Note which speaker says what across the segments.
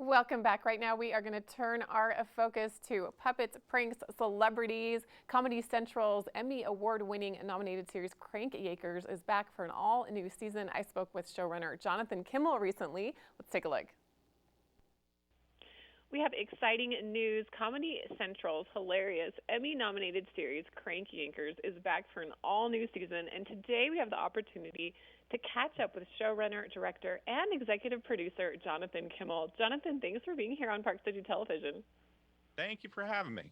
Speaker 1: Welcome back. Right now, we are going to turn our focus to puppets, pranks, celebrities. Comedy Central's Emmy Award-winning nominated series Crank Yankers is back for an all-new season. I spoke with showrunner Jonathan Kimmel recently. Let's take a look.
Speaker 2: We have exciting news. Comedy Central's hilarious Emmy-nominated series Crank Yankers is back for an all-new season, and today we have the opportunity to catch up with showrunner, director, and executive producer Jonathan Kimmel. Jonathan, thanks for being here on Park City Television.
Speaker 3: Thank you for having me.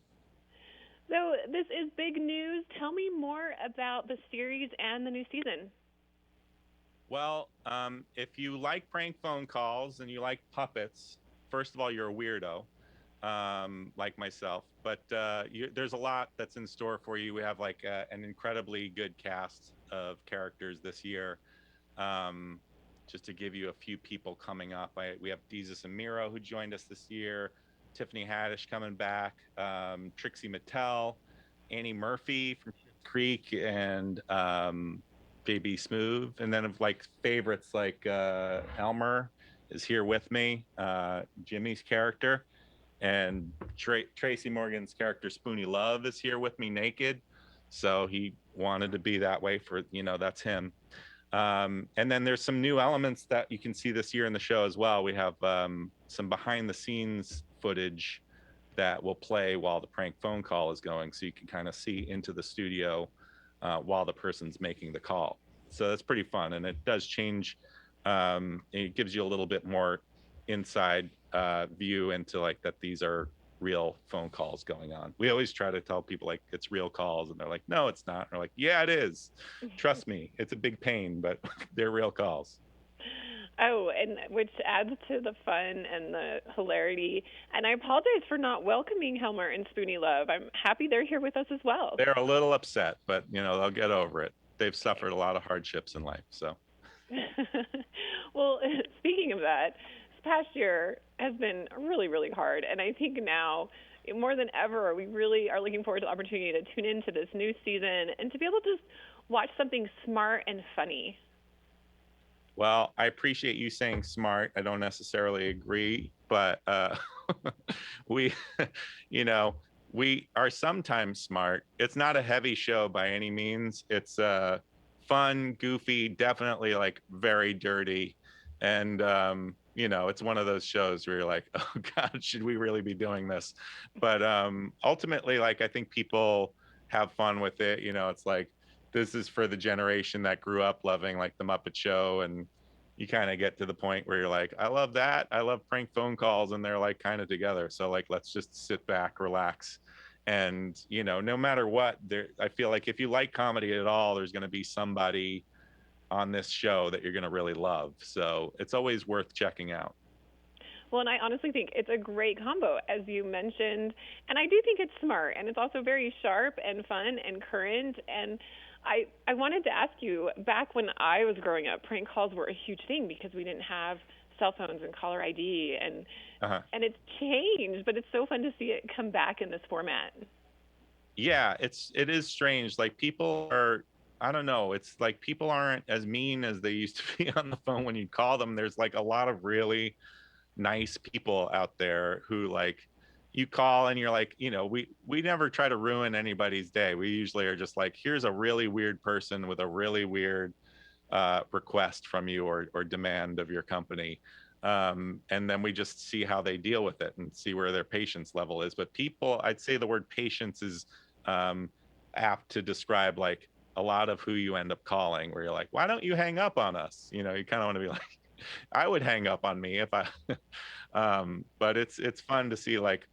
Speaker 2: So this is big news. Tell me more about the series and the new season.
Speaker 3: Well, if you like prank phone calls and you like puppets, first of all, you're a weirdo, like myself. But there's a lot that's in store for you. We have like an incredibly good cast of characters this year. Just to give you a few people coming up, we have Desus and Mero who joined us this year, Tiffany Haddish coming back, Trixie Mattel, Annie Murphy from Creek, and Baby Smooth. And then of like favorites like Elmer is here with me, Jimmy's character, and Tracy Morgan's character Spoonie Love is here with me naked. So he wanted to be that way for, that's him. And then there's some new elements that you can see this year in the show as well. We have some behind the scenes footage that will play while the prank phone call is going. So you can kind of see into the studio while the person's making the call. So that's pretty fun. And it does change. It gives you a little bit more inside view into like that these are real phone calls going on. We always try to tell people like it's real calls, and they're like, no, it's not. And we're like, yeah, it is. Trust me, it's a big pain, but they're real calls.
Speaker 2: Oh, and which adds to the fun and the hilarity. And I apologize for not welcoming Helmer and Spoonie Love. I'm happy they're here with us as well.
Speaker 3: They're a little upset, but they'll get over it. They've suffered a lot of hardships in life, so.
Speaker 2: Well, speaking of that, this past year has been really, really hard. And I think now, more than ever, we really are looking forward to the opportunity to tune into this new season and to be able to just watch something smart and funny.
Speaker 3: Well, I appreciate you saying smart. I don't necessarily agree, but we, we are sometimes smart. It's not a heavy show by any means. It's fun, goofy, definitely like very dirty. And, it's one of those shows where you're like, oh God, should we really be doing this? But ultimately, like, I think people have fun with it. It's like, this is for the generation that grew up loving like the Muppet Show. And you kind of get to the point where you're like, I love that. I love prank phone calls, and they're like kind of together. So like, let's just sit back, relax. And, no matter what, I feel like if you like comedy at all, there's going to be somebody on this show that you're going to really love. So it's always worth checking out.
Speaker 2: Well, and I honestly think it's a great combo, as you mentioned. And I do think it's smart, and it's also very sharp and fun and current. And I wanted to ask you, back when I was growing up, prank calls were a huge thing because we didn't have cell phones and caller ID, and it's changed, but it's so fun to see it come back in this format.
Speaker 3: Yeah, it is strange. Like people are, I don't know. It's like people aren't as mean as they used to be on the phone when you call them. There's like a lot of really nice people out there who like you call and you're like, we never try to ruin anybody's day. We usually are just like, here's a really weird person with a really weird request from you or demand of your company. And then we just see how they deal with it and see where their patience level is. But people, I'd say the word patience is apt to describe like a lot of who you end up calling, where you're like, why don't you hang up on us? You kind of want to be like, I would hang up on me if I, but it's fun to see like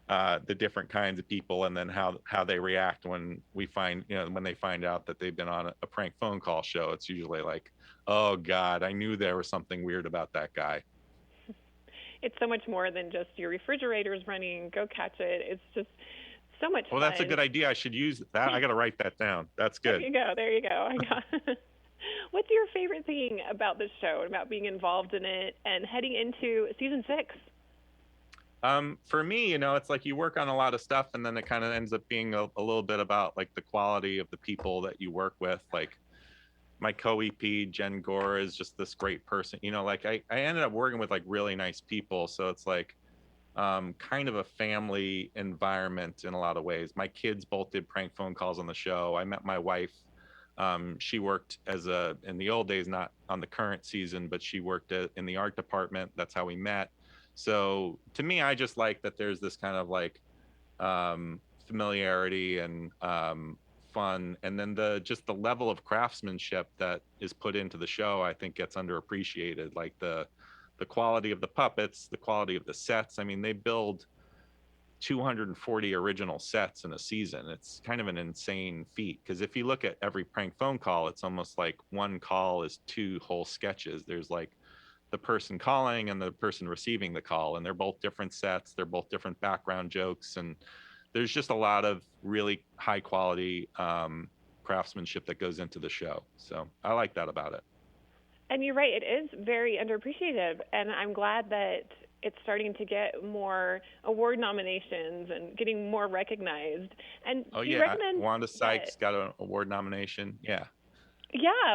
Speaker 3: the different kinds of people, and then how they react when we find, when they find out that they've been on a prank phone call show. It's usually like, oh God, I knew there was something weird about that guy.
Speaker 2: It's so much more than just your refrigerator's running, go catch it. It's just so much fun.
Speaker 3: Well, that's a good idea. I should use that. I got to write that down. That's good.
Speaker 2: There you go. What's your favorite thing about this show and about being involved in it and heading into season 6?
Speaker 3: For me, it's like you work on a lot of stuff, and then it kind of ends up being a little bit about like the quality of the people that you work with. Like my co-EP Jen Gore is just this great person. You know, like I ended up working with like really nice people, so it's like kind of a family environment in a lot of ways. My kids both did prank phone calls on the show. I met my wife. She worked in the old days, not on the current season, but she worked in the art department. That's how we met. So to me, I just like that there's this kind of like familiarity and fun, and then just the level of craftsmanship that is put into the show, I think gets underappreciated. Like the quality of the puppets, the quality of the sets. I mean, they build 240 original sets in a season. It's kind of an insane feat, because if you look at every prank phone call, it's almost like one call is two whole sketches. There's like the person calling and the person receiving the call, and they're both different sets, they're both different background jokes, and there's just a lot of really high quality craftsmanship that goes into the show. So I like that about it.
Speaker 2: And you're right, it is very underappreciated, and I'm glad that it's starting to get more award nominations and getting more recognized. And do you recommend
Speaker 3: Wanda Sykes got an award nomination. Yeah,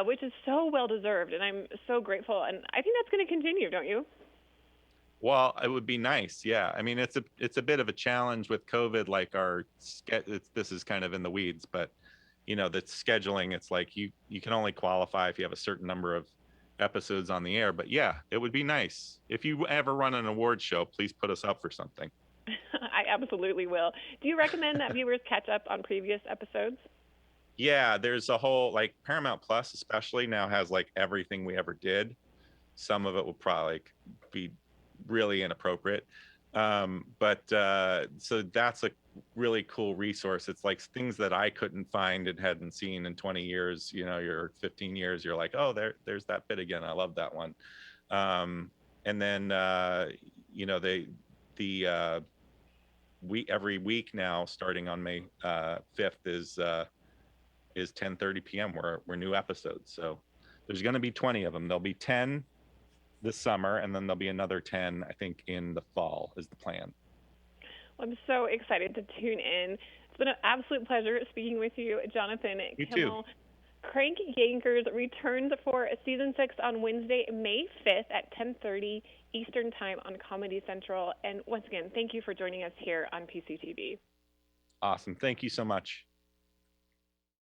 Speaker 2: which is so well deserved, and I'm so grateful. And I think that's going to continue, don't you?
Speaker 3: well, it would be nice. Yeah, I mean, it's a bit of a challenge with COVID. Like this is kind of in the weeds, but you know, the scheduling. It's like you can only qualify if you have a certain number of episodes on the air. But yeah, it would be nice if you ever run an award show. Please put us up for something.
Speaker 2: I absolutely will. Do you recommend that viewers catch up on previous episodes?
Speaker 3: Yeah, there's a whole, like, Paramount Plus especially now has like everything we ever did. Some of it will probably be really inappropriate, but so that's a really cool resource. It's like things that I couldn't find and hadn't seen in 20 years. You know, you're 15 years, you're like, oh, there's that bit again. I love that one. And then you know, we every week now, starting on May 5th, is 10:30 p.m. We're new episodes. So there's going to be 20 of them. There'll be 10 this summer, and then there'll be another 10, I think, in the fall is the plan.
Speaker 2: Well, I'm so excited to tune in. It's been an absolute pleasure speaking with you, Jonathan Kimmel.
Speaker 3: Too.
Speaker 2: Crank Yankers returns for season 6 on Wednesday, May 5th at 10:30 Eastern Time on Comedy Central. And once again, thank you for joining us here on PCTV.
Speaker 3: Awesome. Thank you so much.